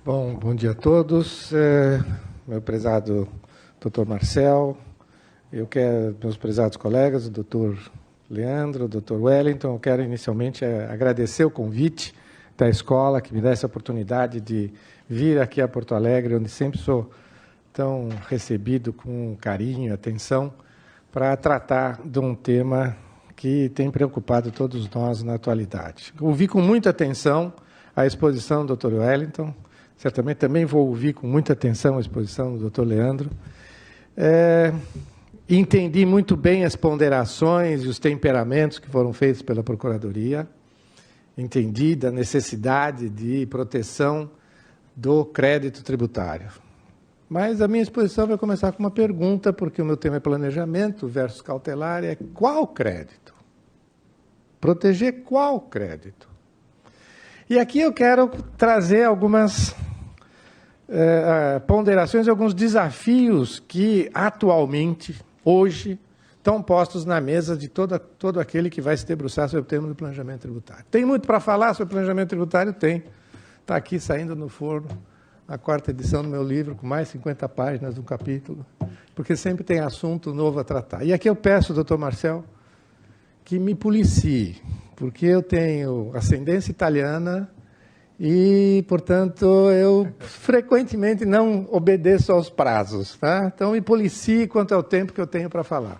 Bom dia a todos. Meu prezado Dr. Marcel, meus prezados colegas, o Dr. Leandro, o Dr. Wellington, eu quero inicialmente agradecer o convite da escola, que me dá essa oportunidade de vir aqui a Porto Alegre, onde sempre sou tão recebido com carinho e atenção, para tratar de um tema que tem preocupado todos nós na atualidade. Ouvi com muita atenção a exposição do Dr. Wellington, certamente também vou ouvir com muita atenção a exposição do Dr. Leandro. Entendi muito bem as ponderações e os temperamentos que foram feitos pela Procuradoria. Entendi da necessidade de proteção do crédito tributário. Mas a minha exposição vai começar com uma pergunta, porque o meu tema é planejamento versus cautelar, é qual crédito? Proteger qual crédito? E aqui eu quero trazer algumas ponderações, alguns desafios que atualmente, hoje, estão postos na mesa de todo aquele que vai se debruçar sobre o tema do planejamento tributário. Tem muito para falar sobre planejamento tributário? Tem. Está aqui saindo no forno a 4ª edição do meu livro, com mais 50 páginas do capítulo, porque sempre tem assunto novo a tratar. E aqui eu peço, doutor Marcel, que me policie, porque eu tenho ascendência italiana e, portanto, eu frequentemente não obedeço aos prazos. Tá? Então, me policie quanto ao tempo que eu tenho para falar.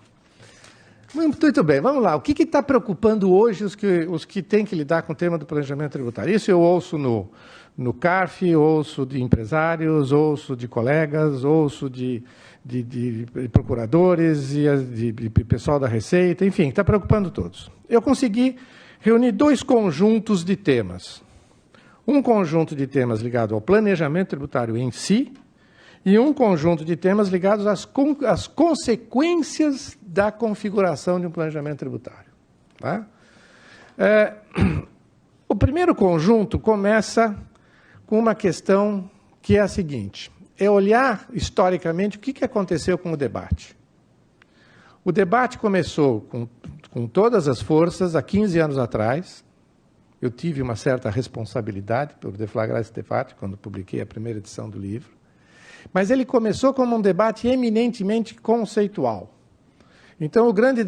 Muito bem, vamos lá. O que está preocupando hoje os que têm que lidar com o tema do planejamento tributário? Isso eu ouço no CARF, ouço de empresários, ouço de colegas, ouço de procuradores e de pessoal da Receita, enfim, está preocupando todos. Eu consegui reunir 2 conjuntos de temas. Um conjunto de temas ligado ao planejamento tributário em si e um conjunto de temas ligados às consequências da configuração de um planejamento tributário. Tá? O primeiro conjunto começa com uma questão que é a seguinte: é olhar historicamente o que aconteceu com o debate. O debate começou com todas as forças há 15 anos atrás. Eu tive uma certa responsabilidade por deflagrar esse debate quando publiquei a primeira edição do livro. Mas ele começou como um debate eminentemente conceitual. Então, o grande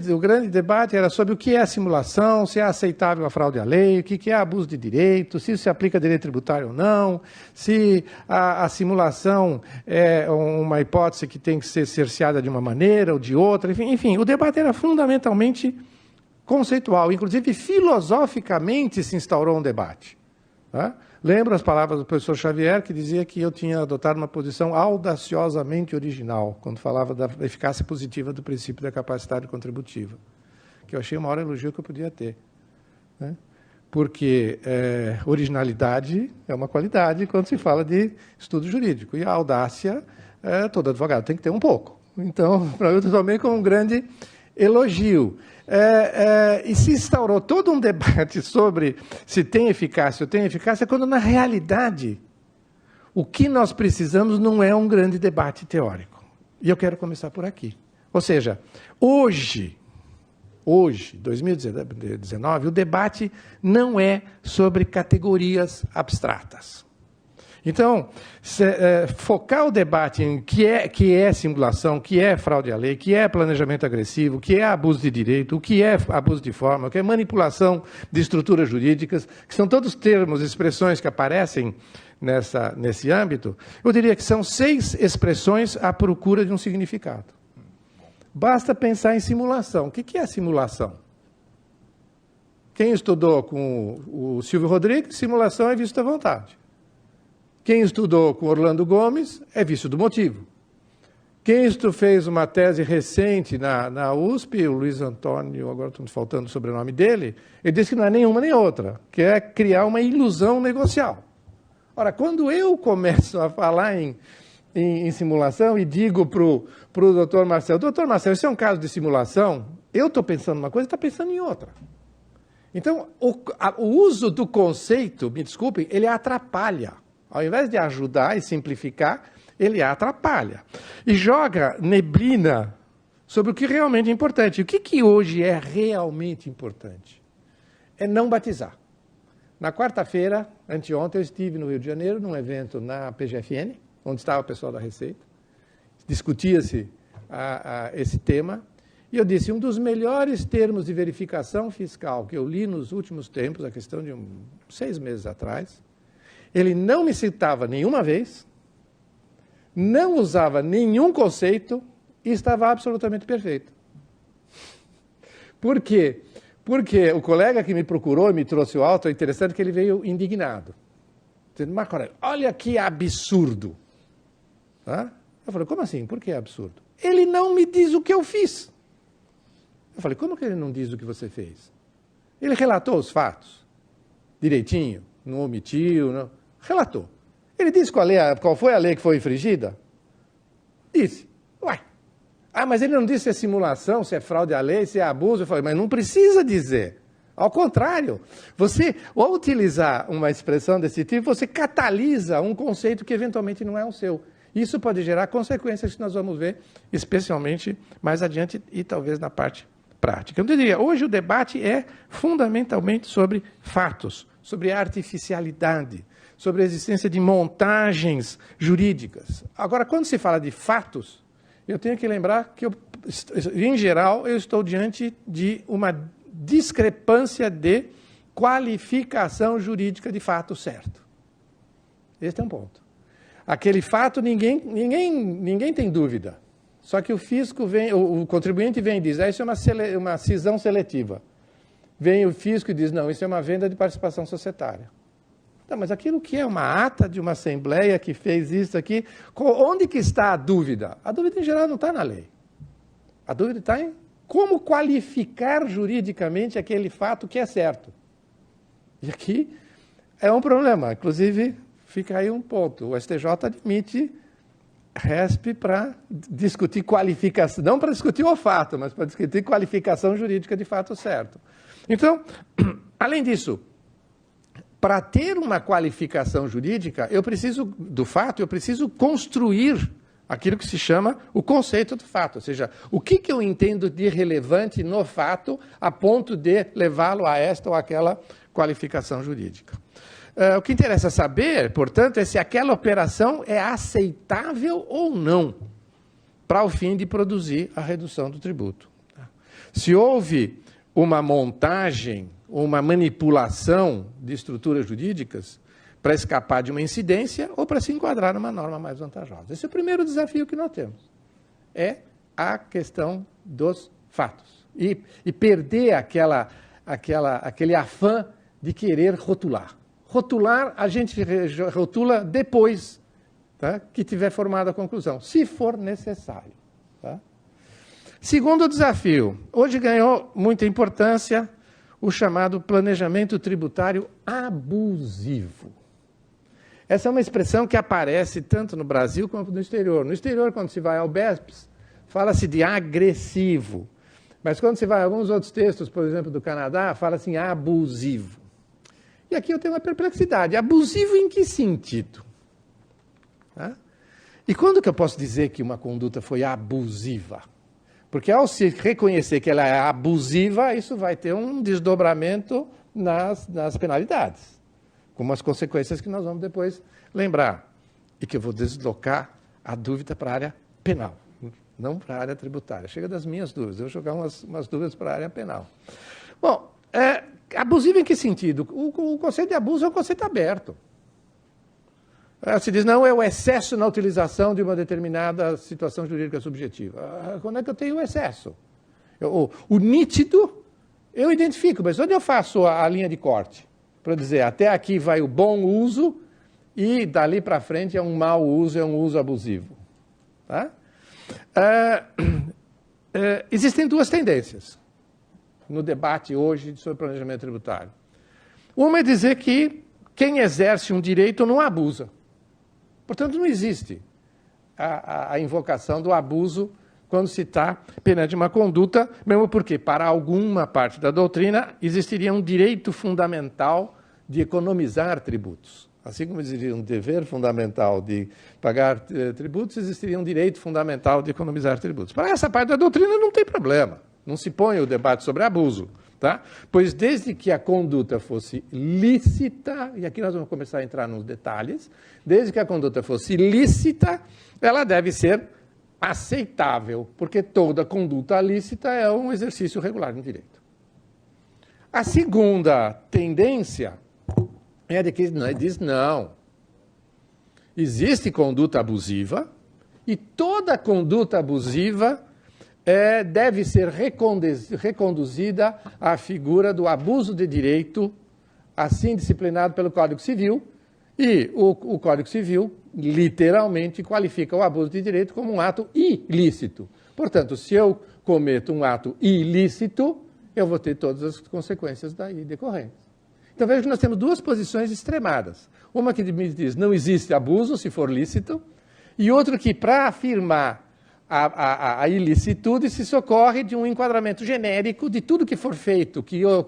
debate era sobre o que é a simulação, se é aceitável a fraude à lei, o que é abuso de direito, se isso se aplica a direito tributário ou não, se a simulação é uma hipótese que tem que ser cerceada de uma maneira ou de outra. Enfim, o debate era fundamentalmente conceitual. Inclusive, filosoficamente se instaurou um debate. Tá? Lembro as palavras do professor Xavier, que dizia que eu tinha adotado uma posição audaciosamente original, quando falava da eficácia positiva do princípio da capacidade contributiva, que eu achei o maior elogio que eu podia ter. Né? Porque originalidade é uma qualidade quando se fala de estudo jurídico, e a audácia, todo advogado tem que ter um pouco. Então, para mim, eu tomei como um grande elogio. E se instaurou todo um debate sobre se tem eficácia ou tem eficácia, quando, na realidade, o que nós precisamos não é um grande debate teórico. E eu quero começar por aqui. Ou seja, hoje, 2019, o debate não é sobre categorias abstratas. Então, focar o debate em que é simulação, que é fraude à lei, que é planejamento agressivo, que é abuso de direito, o que é abuso de forma, o que é manipulação de estruturas jurídicas, que são todos termos, expressões que aparecem nesse âmbito, eu diria que são 6 expressões à procura de um significado. Basta pensar em simulação. O que é simulação? Quem estudou com o Silvio Rodrigues, simulação é vício da vontade. Quem estudou com Orlando Gomes é vício do motivo. Quem fez uma tese recente na USP, o Luiz Antônio, agora estou me faltando o sobrenome dele, ele disse que não é nenhuma nem outra, que é criar uma ilusão negocial. Ora, quando eu começo a falar em simulação e digo para o doutor Marcel, isso é um caso de simulação, eu estou pensando uma coisa e está pensando em outra. Então, o uso do conceito, me desculpem, ele atrapalha. Ao invés de ajudar e simplificar, ele atrapalha. E joga neblina sobre o que realmente é importante. O que hoje é realmente importante? É não batizar. Na quarta-feira, anteontem, eu estive no Rio de Janeiro, num evento na PGFN, onde estava o pessoal da Receita. Discutia-se esse tema. E eu disse, um dos melhores termos de verificação fiscal que eu li nos últimos tempos, a questão de 6 meses atrás, ele não me citava nenhuma vez, não usava nenhum conceito e estava absolutamente perfeito. Por quê? Porque o colega que me procurou e me trouxe o auto, é interessante que ele veio indignado. Dizendo, Marco Aurélio, olha que absurdo. Tá? Eu falei, como assim? Por que é absurdo? Ele não me diz o que eu fiz. Eu falei, como que ele não diz o que você fez? Ele relatou os fatos, direitinho, não omitiu, não. Relatou. Ele disse qual foi a lei que foi infringida? Disse. Uai. Ah, mas ele não disse se é simulação, se é fraude à lei, se é abuso. Eu falei, mas não precisa dizer. Ao contrário, você, ao utilizar uma expressão desse tipo, você catalisa um conceito que eventualmente não é o seu. Isso pode gerar consequências que nós vamos ver, especialmente mais adiante e talvez na parte prática. Eu diria, hoje o debate é fundamentalmente sobre fatos, sobre artificialidade, sobre a existência de montagens jurídicas. Agora, quando se fala de fatos, eu tenho que lembrar que, em geral, eu estou diante de uma discrepância de qualificação jurídica de fato certo. Esse é um ponto. Aquele fato, ninguém tem dúvida. Só que o fisco vem, o contribuinte vem e diz, isso é uma cisão seletiva. Vem o fisco e diz, não, isso é uma venda de participação societária. Não, mas aquilo que é uma ata de uma assembleia que fez isso aqui, onde que está a dúvida? A dúvida, em geral, não está na lei. A dúvida está em como qualificar juridicamente aquele fato que é certo. E aqui é um problema. Inclusive, fica aí um ponto. O STJ admite RESP para discutir qualificação, não para discutir o fato, mas para discutir qualificação jurídica de fato certo. Então, além disso, para ter uma qualificação jurídica, eu preciso construir aquilo que se chama o conceito do fato, ou seja, o que eu entendo de relevante no fato a ponto de levá-lo a esta ou aquela qualificação jurídica. O que interessa saber, portanto, é se aquela operação é aceitável ou não para o fim de produzir a redução do tributo. Se houve uma montagem, uma manipulação de estruturas jurídicas para escapar de uma incidência ou para se enquadrar numa norma mais vantajosa. Esse é o primeiro desafio que nós temos. É a questão dos fatos. E perder aquele afã de querer rotular. Rotular, a gente rotula depois, tá, que tiver formada a conclusão, se for necessário. Tá? Segundo desafio, hoje ganhou muita importância o chamado planejamento tributário abusivo. Essa é uma expressão que aparece tanto no Brasil como no exterior. No exterior, quando se vai ao BESPS, fala-se de agressivo. Mas quando se vai a alguns outros textos, por exemplo, do Canadá, fala-se em abusivo. E aqui eu tenho uma perplexidade. Abusivo em que sentido? Tá? E quando que eu posso dizer que uma conduta foi abusiva? Porque ao se reconhecer que ela é abusiva, isso vai ter um desdobramento nas penalidades, com umas consequências que nós vamos depois lembrar. E que eu vou deslocar a dúvida para a área penal, não para a área tributária. Chega das minhas dúvidas, eu vou jogar umas dúvidas para a área penal. Bom, abusivo em que sentido? O conceito de abuso é um conceito aberto. Se diz, não, é o excesso na utilização de uma determinada situação jurídica subjetiva. Quando é que eu tenho o excesso? O nítido, eu identifico, mas onde eu faço a linha de corte? Para dizer, até aqui vai o bom uso e dali para frente é um mau uso, é um uso abusivo. Tá? Existem duas tendências no debate hoje sobre planejamento tributário. Uma é dizer que quem exerce um direito não abusa. Portanto, não existe a invocação do abuso quando se está perante uma conduta, mesmo porque, para alguma parte da doutrina, existiria um direito fundamental de economizar tributos. Assim como existiria um dever fundamental de pagar tributos, existiria um direito fundamental de economizar tributos. Para essa parte da doutrina não tem problema. Não se põe o debate sobre abuso. Tá? Pois desde que a conduta fosse lícita, e aqui nós vamos começar a entrar nos detalhes, desde que a conduta fosse lícita, ela deve ser aceitável, porque toda conduta lícita é um exercício regular no direito. A segunda tendência é de que diz não. Existe conduta abusiva e toda conduta abusiva deve ser reconduzida à figura do abuso de direito, assim disciplinado pelo Código Civil, e o Código Civil literalmente qualifica o abuso de direito como um ato ilícito. Portanto, se eu cometo um ato ilícito, eu vou ter todas as consequências daí decorrentes. Então veja que nós temos duas posições extremadas. Uma que me diz não existe abuso se for lícito, e outra que, para afirmar a ilicitude, se socorre de um enquadramento genérico de tudo que for feito,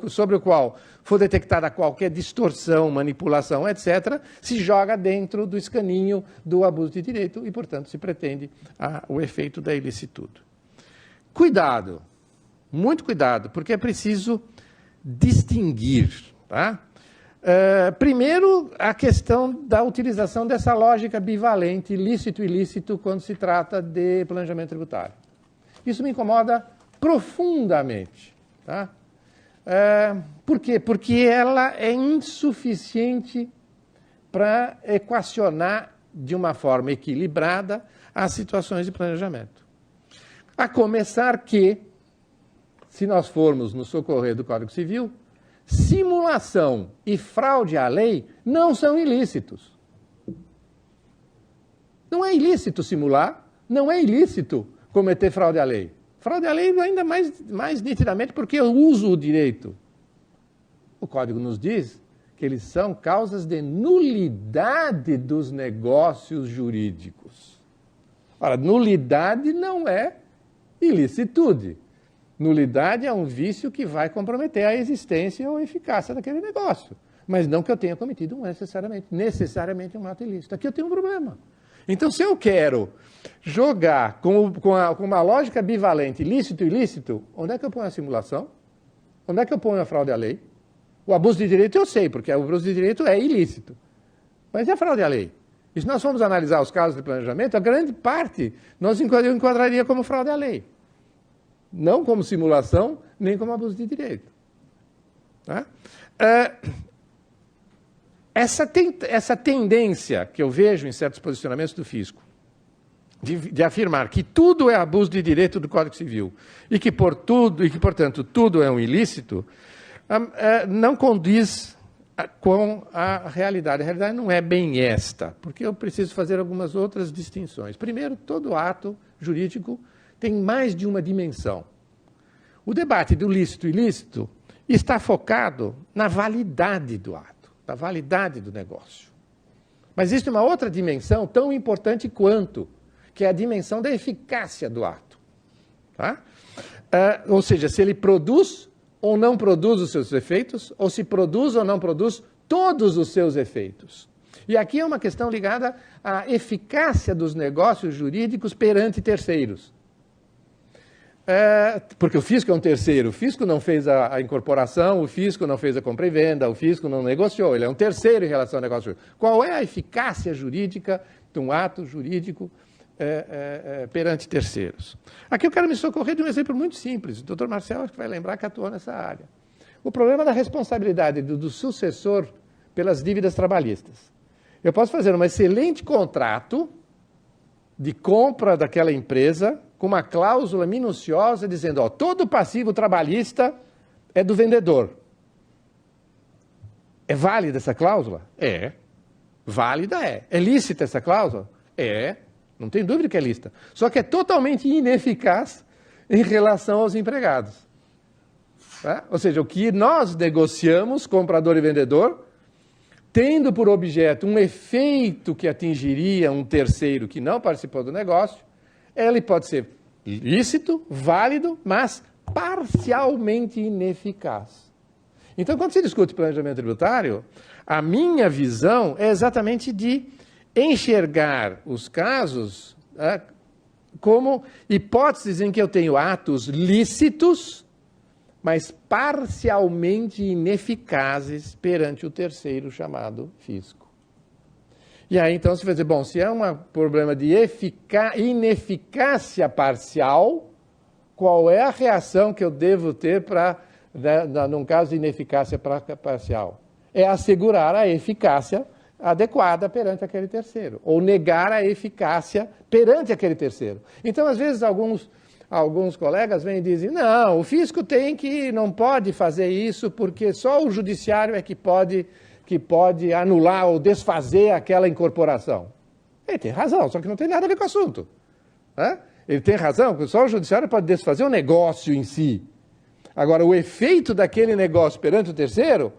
sobre o qual for detectada qualquer distorção, manipulação, etc., se joga dentro do escaninho do abuso de direito e, portanto, se pretende o efeito da ilicitude. Cuidado, muito cuidado, porque é preciso distinguir, tá? Primeiro, a questão da utilização dessa lógica bivalente, lícito e ilícito, quando se trata de planejamento tributário. Isso me incomoda profundamente. Tá? Por quê? Porque ela é insuficiente para equacionar de uma forma equilibrada as situações de planejamento. A começar que, se nós formos no socorrer do Código Civil, simulação e fraude à lei não são ilícitos. Não é ilícito simular, não é ilícito cometer fraude à lei. Fraude à lei ainda mais nitidamente porque eu uso o direito. O Código nos diz que eles são causas de nulidade dos negócios jurídicos. Ora, nulidade não é ilicitude. Nulidade é um vício que vai comprometer a existência ou a eficácia daquele negócio. Mas não que eu tenha cometido necessariamente um ato ilícito. Aqui eu tenho um problema. Então, se eu quero jogar com uma lógica bivalente, lícito e ilícito, onde é que eu ponho a simulação? Onde é que eu ponho a fraude à lei? O abuso de direito eu sei, porque o abuso de direito é ilícito. Mas e a fraude à lei? E se nós formos analisar os casos de planejamento, a grande parte eu enquadraria como fraude à lei. Não como simulação, nem como abuso de direito. Tá? Essa tendência que eu vejo em certos posicionamentos do fisco, de afirmar que tudo é abuso de direito do Código Civil e que, portanto, tudo é um ilícito, não condiz com a realidade. A realidade não é bem esta, porque eu preciso fazer algumas outras distinções. Primeiro, todo ato jurídico tem mais de uma dimensão. O debate do lícito e ilícito está focado na validade do ato, na validade do negócio. Mas existe uma outra dimensão tão importante quanto, que é a dimensão da eficácia do ato. Tá? Ou seja, se ele produz ou não produz os seus efeitos, ou se produz ou não produz todos os seus efeitos. E aqui é uma questão ligada à eficácia dos negócios jurídicos perante terceiros. Porque o fisco é um terceiro, o fisco não fez a incorporação, o fisco não fez a compra e venda, o fisco não negociou, ele é um terceiro em relação ao negócio jurídico. Qual é a eficácia jurídica de um ato jurídico perante terceiros? Aqui eu quero me socorrer de um exemplo muito simples. O doutor Marcel acho que vai lembrar que atuou nessa área. O problema da responsabilidade do sucessor pelas dívidas trabalhistas. Eu posso fazer um excelente contrato de compra daquela empresa com uma cláusula minuciosa dizendo, todo passivo trabalhista é do vendedor. É válida essa cláusula? É. Válida é. É lícita essa cláusula? É. Não tem dúvida que é lícita. Só que é totalmente ineficaz em relação aos empregados. Tá? Ou seja, o que nós negociamos, comprador e vendedor, tendo por objeto um efeito que atingiria um terceiro que não participou do negócio, ele pode ser lícito, válido, mas parcialmente ineficaz. Então, quando se discute planejamento tributário, a minha visão é exatamente de enxergar os casos como hipóteses em que eu tenho atos lícitos, mas parcialmente ineficazes perante o terceiro, chamado fisco. E aí, então, você vai dizer, bom, se é um problema de ineficácia parcial, qual é a reação que eu devo ter para, num caso de ineficácia parcial? É assegurar a eficácia adequada perante aquele terceiro, ou negar a eficácia perante aquele terceiro. Então, às vezes, alguns colegas vêm e dizem, não, o fisco não pode fazer isso porque só o judiciário é que pode anular ou desfazer aquela incorporação. Ele tem razão, só que não tem nada a ver com o assunto. Né? Ele tem razão, porque só o judiciário pode desfazer o negócio em si. Agora, o efeito daquele negócio perante o terceiro,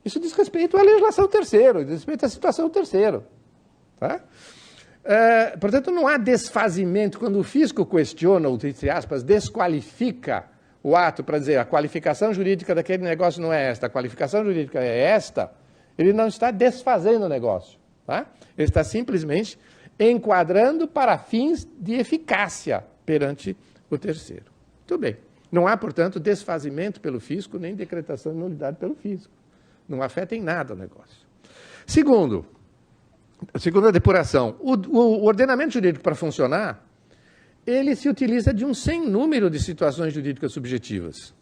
isso diz respeito à legislação do terceiro, diz respeito à situação do terceiro. Tá? Portanto, não há desfazimento. Quando o fisco questiona, ou, entre aspas, desqualifica o ato para dizer a qualificação jurídica daquele negócio não é esta, a qualificação jurídica é esta, ele não está desfazendo o negócio. Tá? Ele está simplesmente enquadrando para fins de eficácia perante o terceiro. Muito bem. Não há, portanto, desfazimento pelo fisco, nem decretação de nulidade pelo fisco. Não afeta em nada o negócio. Segunda depuração. O ordenamento jurídico, para funcionar, ele se utiliza de um sem número de situações jurídicas subjetivas,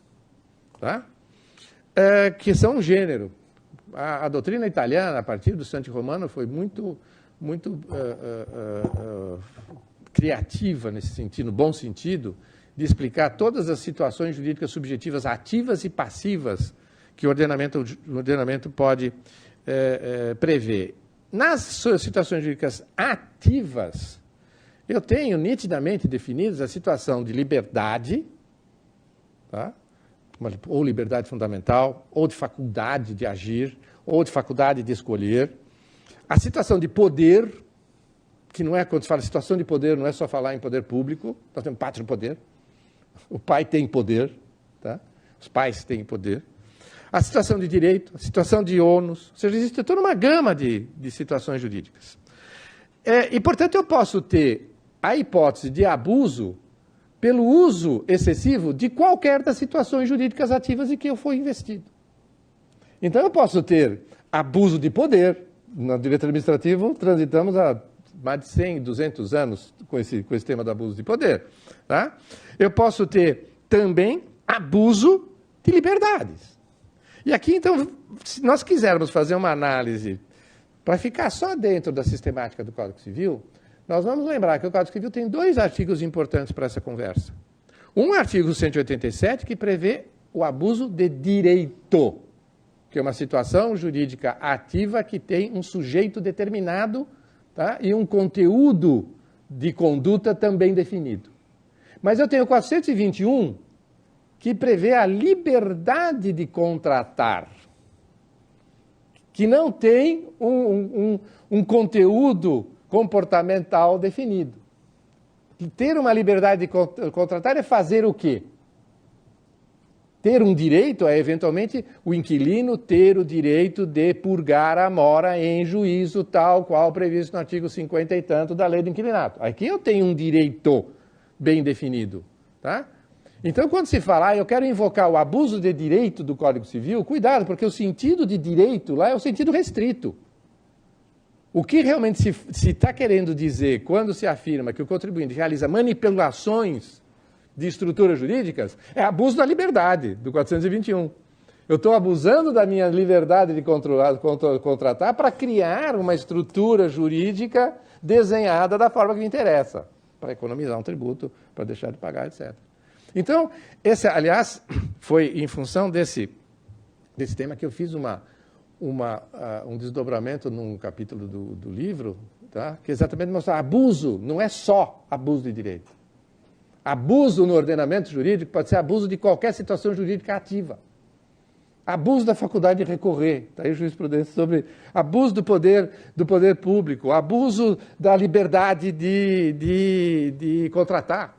tá? Que são um gênero. A doutrina italiana, a partir do Santi Romano, foi muito criativa nesse sentido, no bom sentido, de explicar todas as situações jurídicas subjetivas ativas e passivas que o ordenamento pode prever. Nas situações jurídicas ativas, eu tenho nitidamente definidas a situação de liberdade, tá? Ou liberdade fundamental, ou de faculdade de agir, ou de faculdade de escolher. A situação de poder, que não é, quando se fala situação de poder, não é só falar em poder público, nós temos pátrio poder. O pai tem poder, tá? Os pais têm poder. A situação de direito, a situação de ônus, ou seja, existe toda uma gama de situações jurídicas. E, portanto, eu posso ter a hipótese de abuso pelo uso excessivo de qualquer das situações jurídicas ativas em que eu for investido. Então, eu posso ter abuso de poder. No direito administrativo, transitamos há mais de 100, 200 anos com esse tema do abuso de poder. Tá? Eu posso ter também abuso de liberdades. E aqui, então, se nós quisermos fazer uma análise para ficar só dentro da sistemática do Código Civil, nós vamos lembrar que o Código Civil tem 2 artigos importantes para essa conversa. Um artigo 187, que prevê o abuso de direito, que é uma situação jurídica ativa que tem um sujeito determinado, tá? E um conteúdo de conduta também definido. Mas eu tenho o 421, que prevê a liberdade de contratar, que não tem um conteúdo comportamental definido. Ter uma liberdade de contratar é fazer o quê? Ter um direito é, eventualmente, o inquilino ter o direito de purgar a mora em juízo tal qual previsto no artigo 50 e tanto da lei do inquilinato. Aqui eu tenho um direito bem definido, tá? Então, quando se fala, eu quero invocar o abuso de direito do Código Civil, cuidado, porque o sentido de direito lá é o sentido restrito. O que realmente se está querendo dizer quando se afirma que o contribuinte realiza manipulações de estruturas jurídicas é abuso da liberdade, do 421. Eu estou abusando da minha liberdade de contratar para criar uma estrutura jurídica desenhada da forma que me interessa, para economizar um tributo, para deixar de pagar, etc. Então, esse, aliás, foi em função desse tema que eu fiz um desdobramento num capítulo do livro, tá? Que exatamente mostra abuso não é só abuso de direito. Abuso no ordenamento jurídico pode ser abuso de qualquer situação jurídica ativa. Abuso da faculdade de recorrer, está aí jurisprudência sobre abuso do poder público, abuso da liberdade de contratar.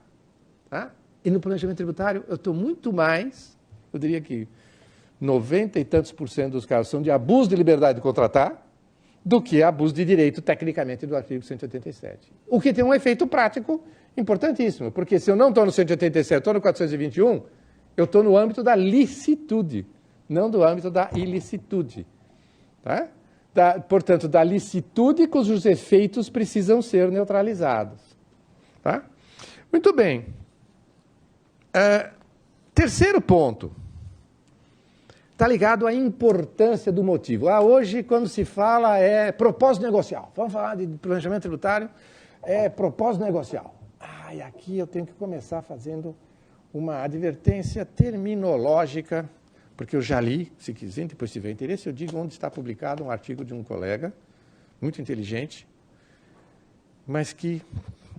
Tá? E no planejamento tributário eu estou muito mais, eu diria que 90 e tantos % dos casos são de abuso de liberdade de contratar do que abuso de direito, tecnicamente, do artigo 187. O que tem um efeito prático importantíssimo, porque se eu não estou no 187, estou no 421, Eu estou no âmbito da licitude, não do âmbito da ilicitude. Tá? Portanto, da licitude cujos efeitos precisam ser neutralizados. Tá? Muito bem. Terceiro ponto. Está ligado à importância do motivo. Hoje, quando se fala, propósito negocial. Vamos falar de planejamento tributário, propósito negocial. E aqui eu tenho que começar fazendo uma advertência terminológica, porque eu já li, se quiser, depois se tiver interesse, eu digo onde está publicado um artigo de um colega, muito inteligente, mas que,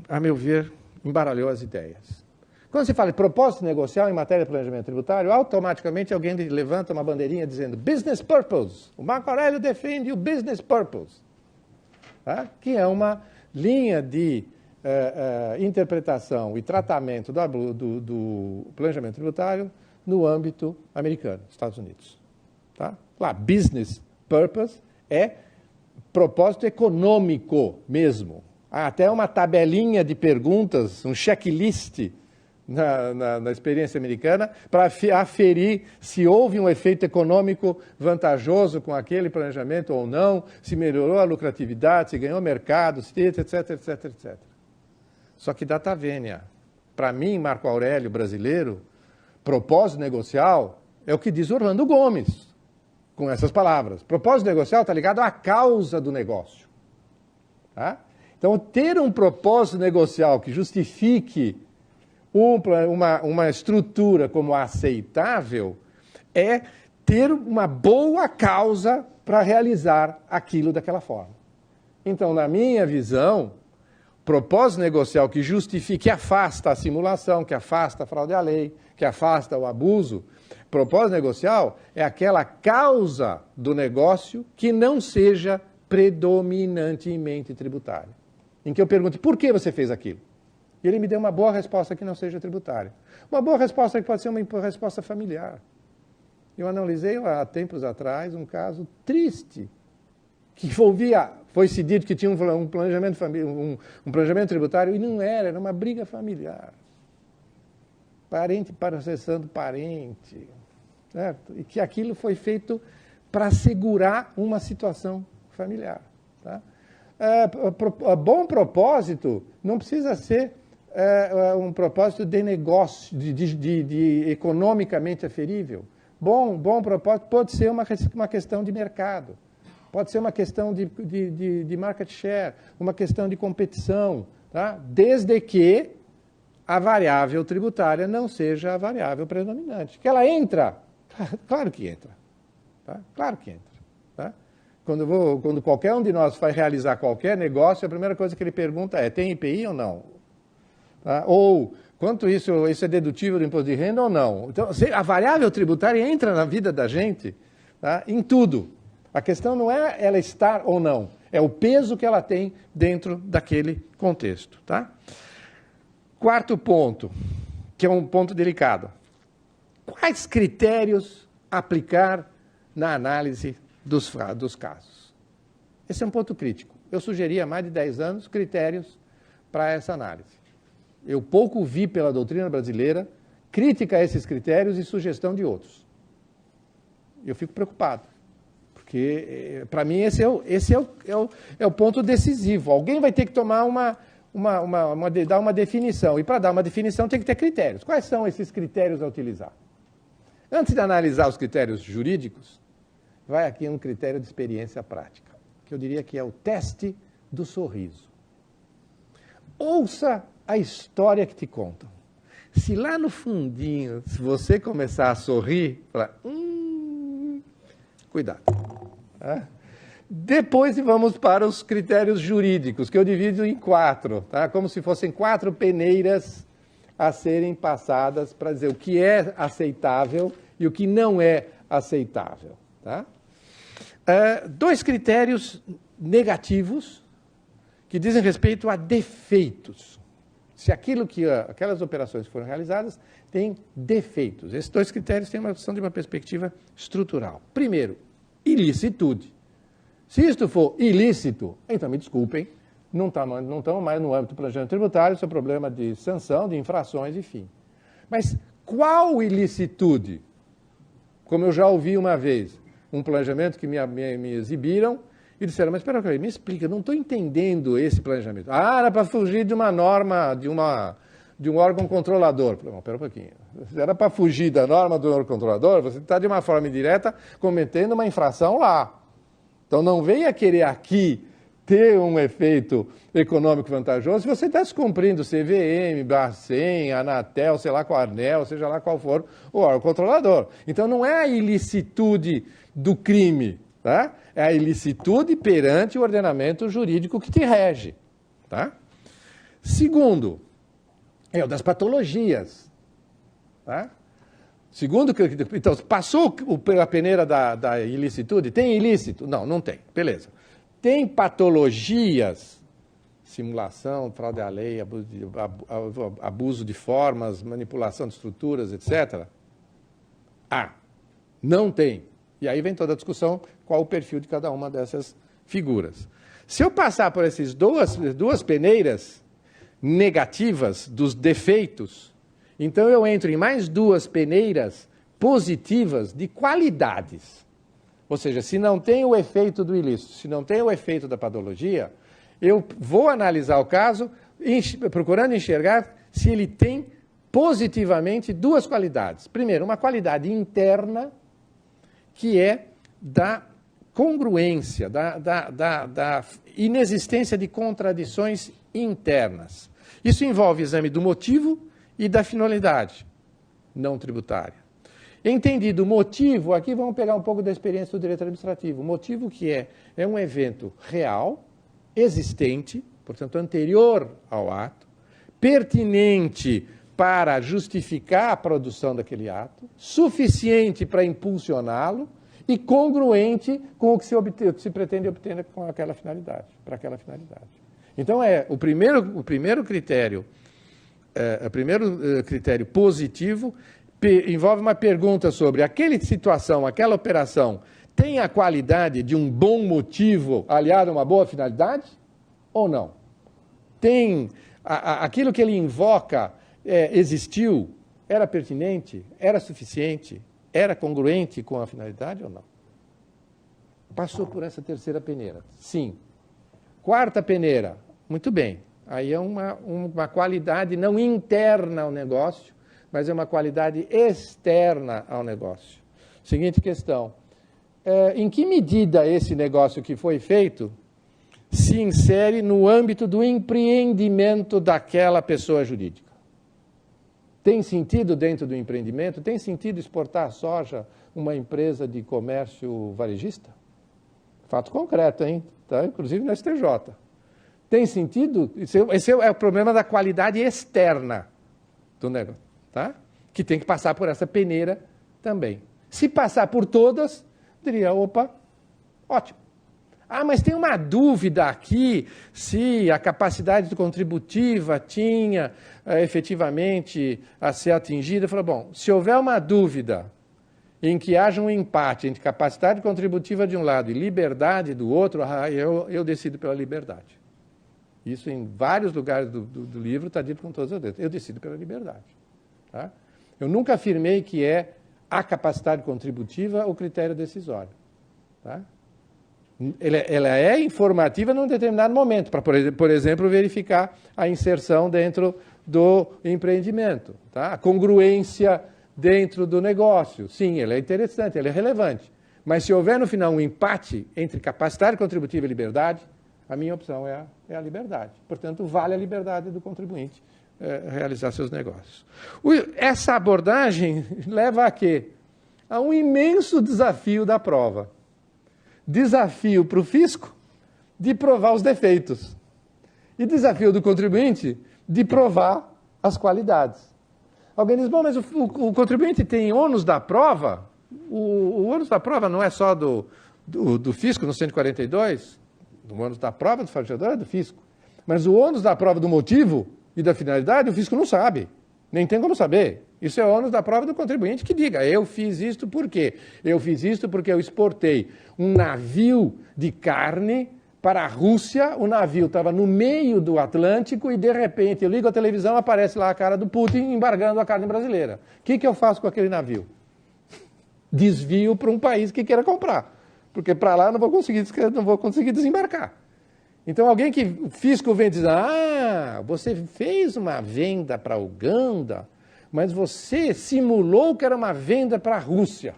a meu ver, embaralhou as ideias. Quando se fala de propósito negocial em matéria de planejamento tributário, automaticamente alguém levanta uma bandeirinha dizendo business purpose. O Marco Aurélio defende o business purpose, tá? Que é uma linha de interpretação e tratamento do planejamento tributário no âmbito americano, Estados Unidos. Tá? Lá, business purpose é propósito econômico mesmo. Há até uma tabelinha de perguntas, um checklist na experiência americana para aferir se houve um efeito econômico vantajoso com aquele planejamento ou não, se melhorou a lucratividade, se ganhou mercado, etc, etc, etc. Só que data vênia. Para mim, Marco Aurélio brasileiro, propósito negocial é o que diz Orlando Gomes, com essas palavras. Propósito negocial está ligado à causa do negócio. Tá? Então, ter um propósito negocial que justifique uma estrutura como aceitável é ter uma boa causa para realizar aquilo daquela forma. Então, na minha visão, propósito negocial que justifique, que afasta a simulação, que afasta a fraude à lei, que afasta o abuso. Propósito negocial é aquela causa do negócio que não seja predominantemente tributária. Em que eu pergunto, por que você fez aquilo? E ele me deu uma boa resposta que não seja tributária. Uma boa resposta que pode ser uma resposta familiar. Eu analisei há tempos atrás um caso triste, que foi-se dito que tinha um planejamento tributário, e não era uma briga familiar. Parente processando parente. Certo? E que aquilo foi feito para assegurar uma situação familiar. Tá? Bom propósito não precisa ser um propósito de negócio, de economicamente aferível. Bom propósito pode ser uma questão de mercado. Pode ser uma questão de market share, uma questão de competição, tá? Desde que a variável tributária não seja a variável predominante. Que ela entra? Claro que entra. Tá? Claro que entra. Tá? Quando qualquer um de nós vai realizar qualquer negócio, a primeira coisa que ele pergunta é, tem IPI ou não? Tá? Ou, quanto isso é dedutível do imposto de renda ou não? Então, a variável tributária entra na vida da gente, tá? Em tudo. A questão não é ela estar ou não, é o peso que ela tem dentro daquele contexto. Tá? Quarto ponto, que é um ponto delicado. Quais critérios aplicar na análise dos casos? Esse é um ponto crítico. Eu sugeri há mais de 10 anos critérios para essa análise. Eu pouco vi pela doutrina brasileira crítica a esses critérios e sugestão de outros. Eu fico preocupado. Porque, para mim, esse é o ponto decisivo. Alguém vai ter que tomar dar uma definição. E, para dar uma definição, tem que ter critérios. Quais são esses critérios a utilizar? Antes de analisar os critérios jurídicos, vai aqui um critério de experiência prática, que eu diria que é o teste do sorriso. Ouça a história que te contam. Se lá no fundinho, se você começar a sorrir, falar, cuidado. Tá? Depois vamos para os critérios jurídicos, que eu divido em 4, tá? Como se fossem 4 peneiras a serem passadas para dizer o que é aceitável e o que não é aceitável. Tá? 2 critérios negativos que dizem respeito a defeitos. Se aquelas operações foram realizadas, têm defeitos. Esses 2 critérios são de uma perspectiva estrutural. Primeiro, ilicitude. Se isto for ilícito, então me desculpem, não estamos mais no âmbito do planejamento tributário, isso é problema de sanção, de infrações, enfim. Mas Qual ilicitude? Como eu já ouvi uma vez, um planejamento que me exibiram e disseram, mas espera aí, me explica, não estou entendendo esse planejamento. Ah, era para fugir de uma norma, de um órgão controlador. Não, espera um pouquinho. Era para fugir da norma do órgão controlador, você está de uma forma indireta cometendo uma infração lá. Então não venha querer aqui ter um efeito econômico vantajoso se você está descumprindo CVM, Bacen, Anatel, sei lá qual ANEEL, seja lá qual for o órgão controlador. Então não é a ilicitude do crime, tá? É a ilicitude perante o ordenamento jurídico que te rege. Tá? Segundo, é o das patologias. Tá? Segundo, então, passou pela peneira da ilicitude? Tem ilícito? Não, não tem. Beleza. Tem patologias, simulação, fraude à lei, abuso de formas, manipulação de estruturas, etc. Não tem. E aí vem toda a discussão qual o perfil de cada uma dessas figuras. Se eu passar por essas duas peneiras negativas dos defeitos, então eu entro em mais duas peneiras positivas de qualidades. Ou seja, se não tem o efeito do ilícito, se não tem o efeito da patologia, eu vou analisar o caso procurando enxergar se ele tem positivamente duas qualidades. Primeiro, uma qualidade interna, que é da congruência, da inexistência de contradições internas. Isso envolve o exame do motivo e da finalidade não tributária. Entendido o motivo, aqui vamos pegar um pouco da experiência do direito administrativo. O motivo que é um evento real, existente, portanto anterior ao ato, pertinente para justificar a produção daquele ato, suficiente para impulsioná-lo e congruente com o que se pretende obter com aquela finalidade, para aquela finalidade. Então, o primeiro critério positivo envolve uma pergunta sobre aquela situação, aquela operação, tem a qualidade de um bom motivo aliado a uma boa finalidade ou não? Tem aquilo que ele invoca existiu, era pertinente, era suficiente, era congruente com a finalidade ou não? Passou por essa terceira peneira? Sim. Quarta peneira? Muito bem. Aí é uma qualidade não interna ao negócio, mas é uma qualidade externa ao negócio. Seguinte questão. Em que medida esse negócio que foi feito se insere no âmbito do empreendimento daquela pessoa jurídica? Tem sentido dentro do empreendimento? Tem sentido exportar soja uma empresa de comércio varejista? Fato concreto, hein? Tá? Inclusive no STJ. Tem sentido? Esse é o problema da qualidade externa do negócio, tá? Que tem que passar por essa peneira também. Se passar por todas, diria, opa, ótimo. Mas tem uma dúvida aqui se a capacidade contributiva tinha efetivamente a ser atingida. Eu falo, bom, se houver uma dúvida em que haja um empate entre capacidade contributiva de um lado e liberdade do outro, eu decido pela liberdade. Isso em vários lugares do livro está dito com todas as letras. Eu decido pela liberdade. Tá? Eu nunca afirmei que é a capacidade contributiva o critério decisório. Tá? Ela é informativa num determinado momento, para, por exemplo, verificar a inserção dentro do empreendimento, tá? A congruência dentro do negócio. Sim, ela é interessante, ela é relevante. Mas se houver no final um empate entre capacidade contributiva e liberdade, a minha opção é a liberdade. Portanto, vale a liberdade do contribuinte realizar seus negócios. Essa abordagem leva a quê? A um imenso desafio da prova. Desafio para o fisco de provar os defeitos. E desafio do contribuinte de provar as qualidades. Alguém diz, bom, mas o contribuinte tem ônus da prova? O ônus da prova não é só do fisco no 142? O ônus da prova do fornecedor é do fisco. Mas o ônus da prova do motivo e da finalidade, o fisco não sabe. Nem tem como saber. Isso é o ônus da prova do contribuinte que diga, eu fiz isto por quê? Eu fiz isto porque eu exportei um navio de carne para a Rússia, o navio estava no meio do Atlântico e, de repente, eu ligo a televisão, aparece lá a cara do Putin embargando a carne brasileira. O que eu faço com aquele navio? Desvio para um país que queira comprar, porque para lá eu não vou conseguir desembarcar. Então, alguém que o fisco vem dizer, você fez uma venda para a Uganda, mas você simulou que era uma venda para a Rússia.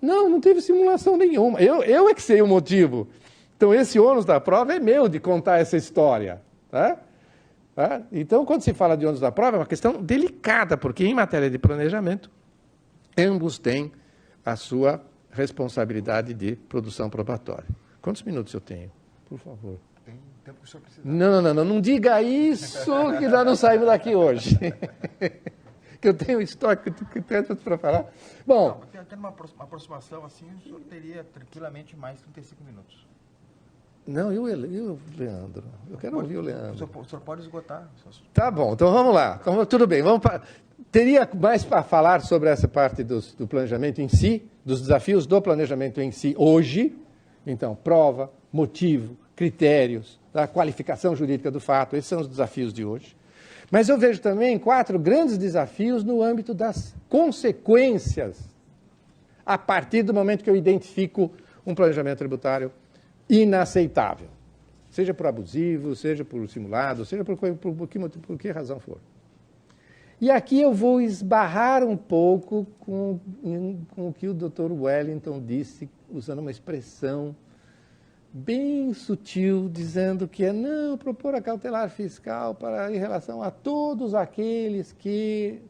Não teve simulação nenhuma. Eu é que sei o motivo. Então, esse ônus da prova é meu de contar essa história. Tá? Então, quando se fala de ônus da prova, é uma questão delicada, porque em matéria de planejamento, ambos têm a sua responsabilidade de produção probatória. Quantos minutos eu tenho? Por favor. Tem tempo que o senhor precisa. Não diga isso, que nós não saímos daqui hoje. Que eu tenho estoque que tanto para falar. Bom, Tendo uma aproximação assim, o senhor teria tranquilamente mais 35 minutos. Não, eu Leandro. Eu quero ouvir o Leandro. O senhor pode esgotar. Tá bom, então vamos lá. Então, tudo bem, teria mais para falar sobre essa parte do planejamento em si, dos desafios do planejamento em si hoje. Então, prova, motivo, critérios, a qualificação jurídica do fato, esses são os desafios de hoje. Mas eu vejo também 4 grandes desafios no âmbito das consequências, a partir do momento que eu identifico um planejamento tributário inaceitável, seja por abusivo, seja por simulado, seja por que razão for. E aqui eu vou esbarrar um pouco com o que o Dr. Wellington disse, usando uma expressão bem sutil, dizendo que é não propor a cautelar fiscal em relação a todos aqueles que,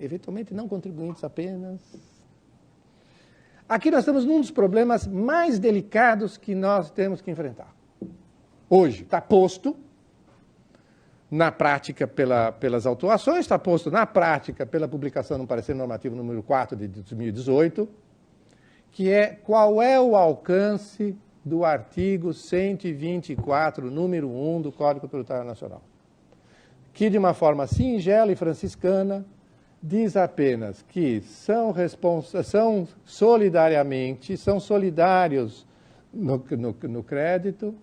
eventualmente, não contribuintes apenas. Aqui nós estamos num dos problemas mais delicados que nós temos que enfrentar. Hoje está posto na prática pelas autuações, está posto na prática pela publicação no parecer normativo número 4 de 2018, que é qual é o alcance do artigo 124, número 1 do Código Tributário Nacional, que de uma forma singela e franciscana diz apenas que são solidários no crédito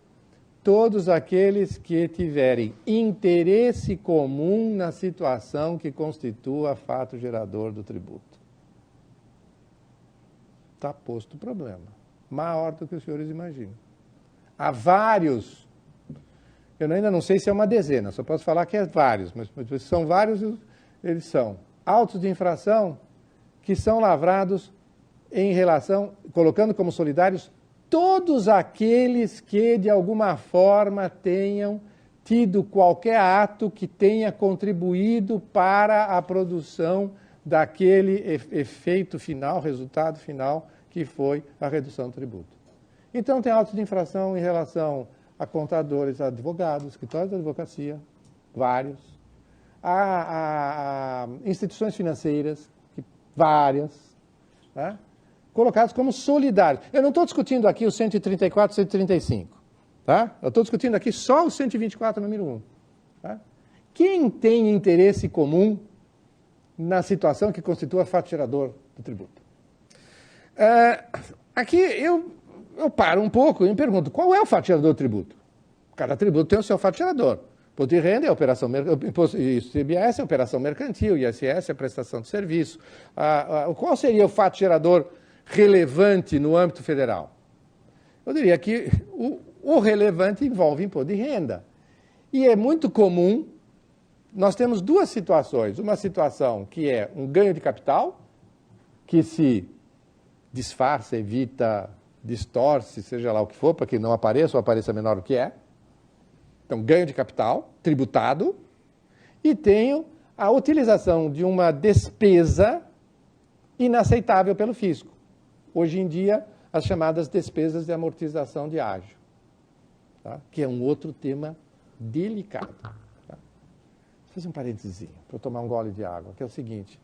todos aqueles que tiverem interesse comum na situação que constitua fato gerador do tributo. Está posto o problema. Maior do que os senhores imaginam. Há vários, eu ainda não sei se é uma dezena, só posso falar que é vários, mas são vários, eles são autos de infração que são lavrados em relação, colocando como solidários, todos aqueles que, de alguma forma, tenham tido qualquer ato que tenha contribuído para a produção daquele efeito final, resultado final, que foi a redução do tributo. Então, tem autos de infração em relação a contadores, a advogados, escritórios de advocacia, vários, a instituições financeiras, várias, né? Colocados como solidários. Eu não estou discutindo aqui o 134 e 135, tá? Eu estou discutindo aqui só o 124, número 1. Tá? Quem tem interesse comum na situação que constitua fato gerador do tributo? Aqui eu paro um pouco e me pergunto, qual é o fato gerador do tributo? Cada tributo tem o seu fato gerador. Imposto de renda é operação, ICMS é operação mercantil, ISS é prestação de serviço. Qual seria o fato gerador relevante no âmbito federal? Eu diria que o relevante envolve imposto de renda. E é muito comum, nós temos duas situações. Uma situação que é um ganho de capital, que se disfarça, evita, distorce, seja lá o que for, para que não apareça ou apareça menor do que é. Então, ganho de capital, tributado, e tenho a utilização de uma despesa inaceitável pelo fisco. Hoje em dia, as chamadas despesas de amortização de ágio, tá? Que é um outro tema delicado. Tá? Vou fazer um parênteses para eu tomar um gole de água, que é o seguinte,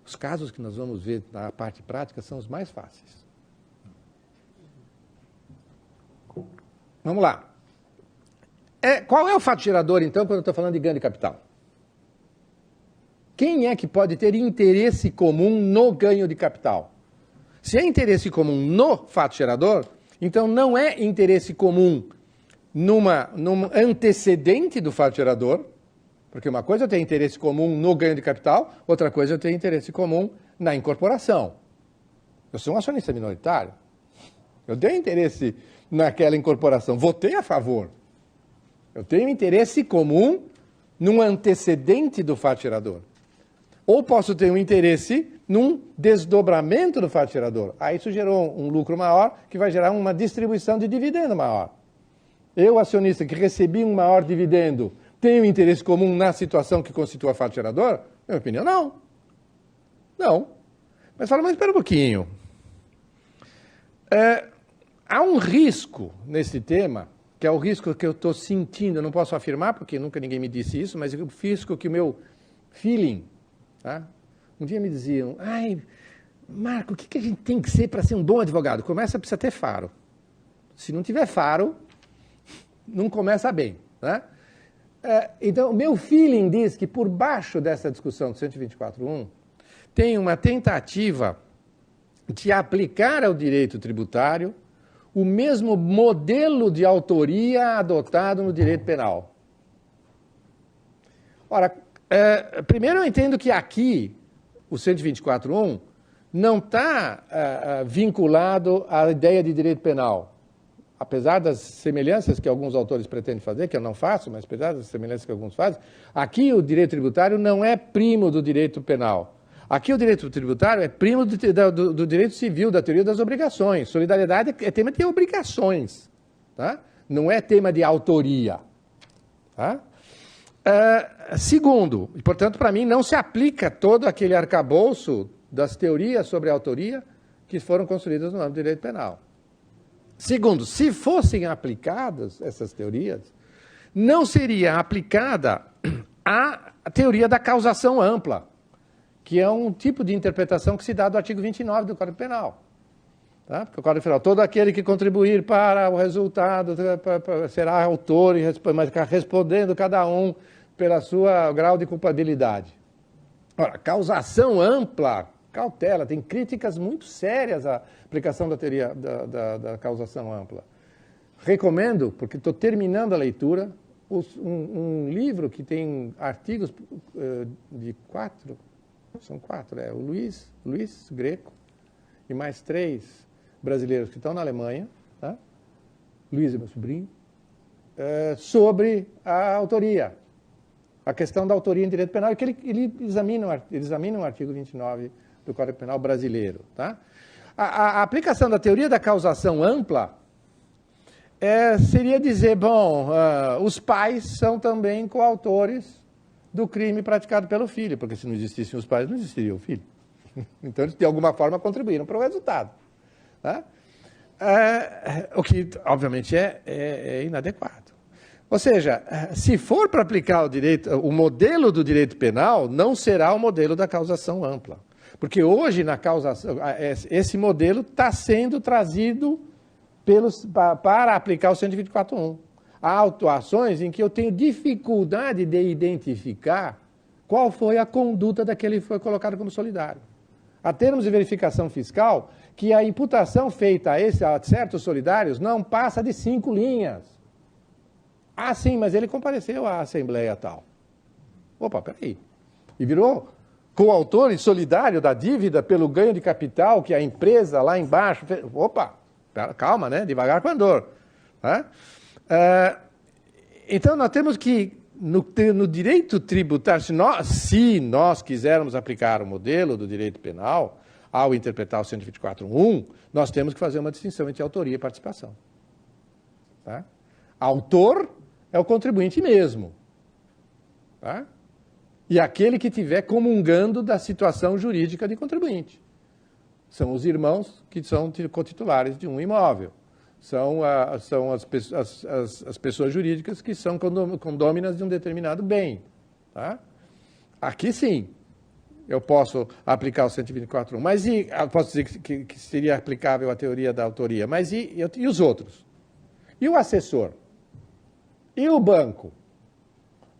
os casos que nós vamos ver na parte prática são os mais fáceis. Vamos lá. Qual é o fato gerador, então, quando eu estou falando de ganho de capital? Quem é que pode ter interesse comum no ganho de capital? Se é interesse comum no fato gerador, então não é interesse comum num antecedente do fato gerador, porque uma coisa é ter interesse comum no ganho de capital, outra coisa é ter interesse comum na incorporação. Eu sou um acionista minoritário. Eu tenho interesse naquela incorporação, votei a favor. Eu tenho interesse comum num antecedente do fato gerador. Ou posso ter um interesse num desdobramento do fato gerador. Aí isso gerou um lucro maior, que vai gerar uma distribuição de dividendo maior. Eu, acionista que recebi um maior dividendo, tenho interesse comum na situação que constitua fato gerador? Na minha opinião, não. Não. Mas fala, mas espera um pouquinho. Há um risco nesse tema, que é o risco que eu estou sentindo, eu não posso afirmar, porque nunca ninguém me disse isso, mas o risco que o meu feeling, tá? Um dia me diziam, ai, Marco, o que a gente tem que ser para ser um bom advogado? Precisa ter faro. Se não tiver faro, não começa bem, né? Então, o meu feeling diz que por baixo dessa discussão do 124.1 tem uma tentativa de aplicar ao direito tributário o mesmo modelo de autoria adotado no direito penal. Ora, primeiro eu entendo que aqui o 124.1 não está vinculado à ideia de direito penal. Apesar das semelhanças que alguns autores pretendem fazer, que eu não faço, mas apesar das semelhanças que alguns fazem, aqui o direito tributário não é primo do direito penal. Aqui o direito tributário é primo do direito civil, da teoria das obrigações. Solidariedade é tema de obrigações, tá? Não é tema de autoria. Tá? Segundo, e portanto para mim não se aplica todo aquele arcabouço das teorias sobre a autoria que foram construídas no âmbito do direito penal. Segundo, se fossem aplicadas essas teorias, não seria aplicada a teoria da causação ampla, que é um tipo de interpretação que se dá do artigo 29 do Código Penal. Tá? Porque o Código Penal, todo aquele que contribuir para o resultado será autor, mas respondendo cada um pela sua grau de culpabilidade. Ora, causação ampla, cautela, tem críticas muito sérias à aplicação da teoria da causação ampla. Recomendo, porque estou terminando a leitura, um livro que tem artigos de são quatro, o Luiz Greco e mais 3 brasileiros que estão na Alemanha, tá? Luiz é meu sobrinho, sobre a autoria, a questão da autoria em direito penal, que ele examina o artigo 29 do Código Penal brasileiro. Tá? A aplicação da teoria da causação ampla seria dizer, bom, os pais são também coautores do crime praticado pelo filho, porque se não existissem os pais, não existiria o filho. Então, eles, de alguma forma, contribuíram para o resultado. Tá? O que, obviamente, é inadequado. Ou seja, se for para aplicar o modelo do direito penal, não será o modelo da causação ampla. Porque hoje, na causação, esse modelo está sendo trazido para aplicar o 124.1. Há autuações em que eu tenho dificuldade de identificar qual foi a conduta daquele que foi colocado como solidário. Há termos de verificação fiscal que a imputação feita a certos solidários não passa de 5 linhas. Ah, sim, mas ele compareceu à Assembleia tal. Opa, peraí. E virou coautor e solidário da dívida pelo ganho de capital que a empresa lá embaixo fez. Opa, calma, né? Devagar com a dor. Tá? Então, nós temos que, no direito tributário, se nós quisermos aplicar o modelo do direito penal, ao interpretar o 124.1, nós temos que fazer uma distinção entre autoria e participação. Tá? Autor é o contribuinte mesmo. Tá? E aquele que estiver comungando da situação jurídica de contribuinte. São os irmãos que são cotitulares de um imóvel. São as pessoas jurídicas que são condôminas de um determinado bem. Tá? Aqui sim, eu posso aplicar o 124.1, mas posso dizer que seria aplicável a teoria da autoria, mas e os outros? E o assessor? E o banco?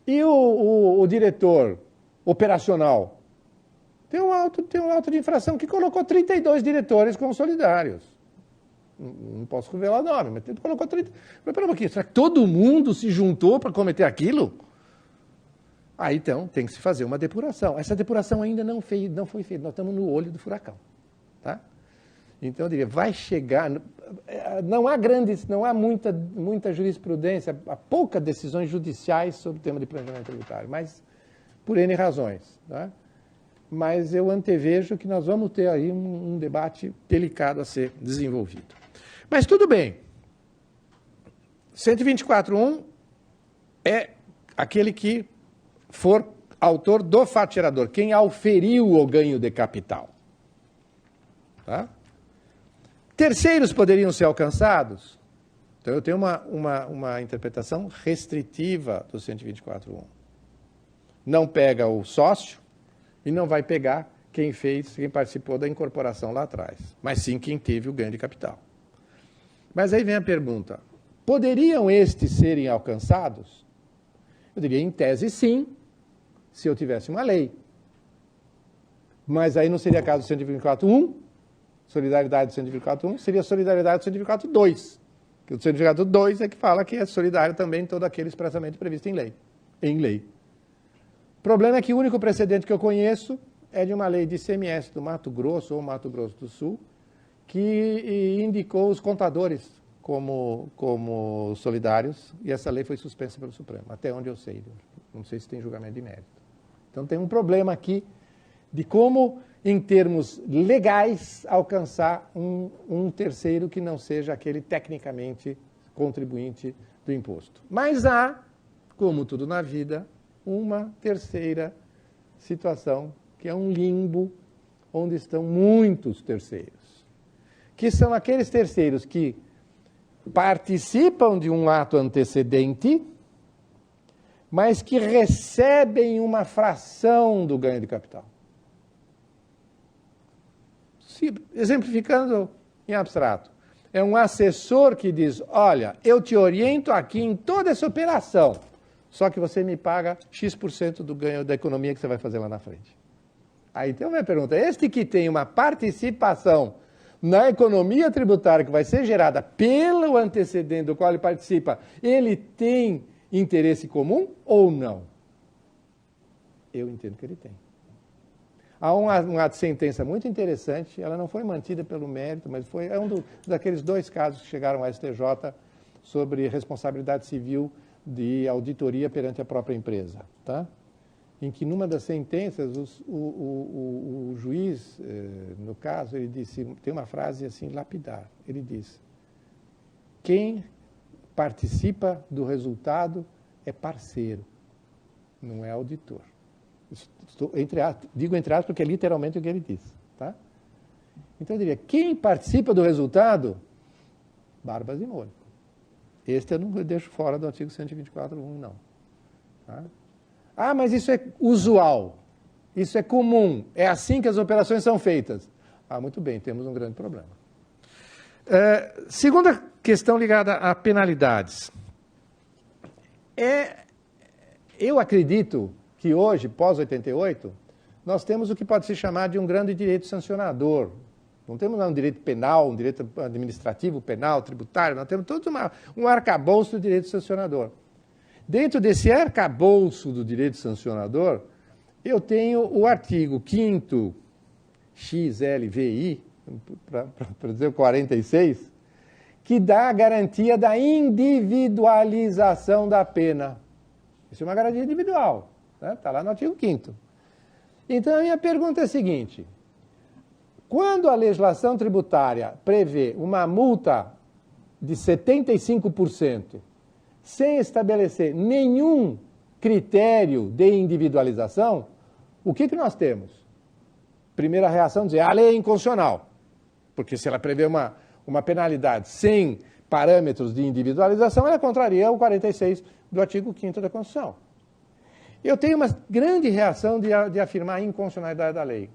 E o diretor operacional? Tem um auto de infração que colocou 32 diretores como solidários. Não posso revelar o nome, mas ele colocou 30. Mas pera um pouquinho, será que todo mundo se juntou para cometer aquilo? Aí, então, tem que se fazer uma depuração. Essa depuração ainda não foi feita, nós estamos no olho do furacão. Tá? Então, eu diria, vai chegar... Não há muita jurisprudência, há poucas decisões judiciais sobre o tema de planejamento tributário, mas por N razões. Tá? Mas eu antevejo que nós vamos ter aí um debate delicado a ser desenvolvido. Mas tudo bem. 124.1 é aquele que for autor do fato gerador, quem auferiu o ganho de capital. Tá? Terceiros poderiam ser alcançados? Então, eu tenho uma interpretação restritiva do 124.1. Não pega o sócio e não vai pegar quem participou da incorporação lá atrás, mas sim quem teve o ganho de capital. Mas aí vem a pergunta, poderiam estes serem alcançados? Eu diria, em tese, sim, se eu tivesse uma lei. Mas aí não seria caso do 124.1, solidariedade do 124.1, seria solidariedade do 124.2. Que o 124.2 é que fala que é solidário também todo aquele expressamente previsto em lei. O problema é que o único precedente que eu conheço é de uma lei de ICMS do Mato Grosso ou Mato Grosso do Sul, que indicou os contadores como solidários, e essa lei foi suspensa pelo Supremo, até onde eu sei. Não sei se tem julgamento de mérito. Então tem um problema aqui de como, em termos legais, alcançar um terceiro que não seja aquele tecnicamente contribuinte do imposto. Mas há, como tudo na vida, uma terceira situação, que é um limbo onde estão muitos terceiros, que são aqueles terceiros que participam de um ato antecedente, mas que recebem uma fração do ganho de capital. Exemplificando em abstrato, é um assessor que diz, olha, eu te oriento aqui em toda essa operação, só que você me paga X% do ganho da economia que você vai fazer lá na frente. Aí tem uma pergunta, este que tem uma participação na economia tributária que vai ser gerada pelo antecedente do qual ele participa, ele tem interesse comum ou não? Eu entendo que ele tem. Há uma sentença muito interessante, ela não foi mantida pelo mérito, mas é daqueles dois casos que chegaram ao STJ sobre responsabilidade civil de auditoria perante a própria empresa, tá? Em que numa das sentenças o juiz, no caso, ele disse, tem uma frase assim lapidar, ele diz, quem participa do resultado é parceiro, não é auditor. Digo entre aspas porque é literalmente o que ele diz. Tá? Então eu diria, quem participa do resultado, barbas e molho. Este eu não deixo fora do artigo 124.1, não. Tá? Ah, mas isso é usual, isso é comum, é assim que as operações são feitas. Ah, muito bem, temos um grande problema. Segunda questão ligada a penalidades. Eu acredito que hoje, pós-88, nós temos o que pode se chamar de um grande direito sancionador. Não temos um direito penal, um direito administrativo, penal, tributário, nós temos todo um arcabouço do direito sancionador. Dentro desse arcabouço do direito sancionador, eu tenho o artigo 5º XLVI, para dizer o 46, que dá a garantia da individualização da pena. Isso é uma garantia individual, né? Está lá no artigo 5º. Então, a minha pergunta é a seguinte, quando a legislação tributária prevê uma multa de 75%, sem estabelecer nenhum critério de individualização, o que nós temos? Primeira reação, dizer, a lei é inconstitucional, porque se ela prevê uma penalidade sem parâmetros de individualização, ela contraria o 46 do artigo 5º da Constituição. Eu tenho uma grande reação de afirmar a inconstitucionalidade da lei.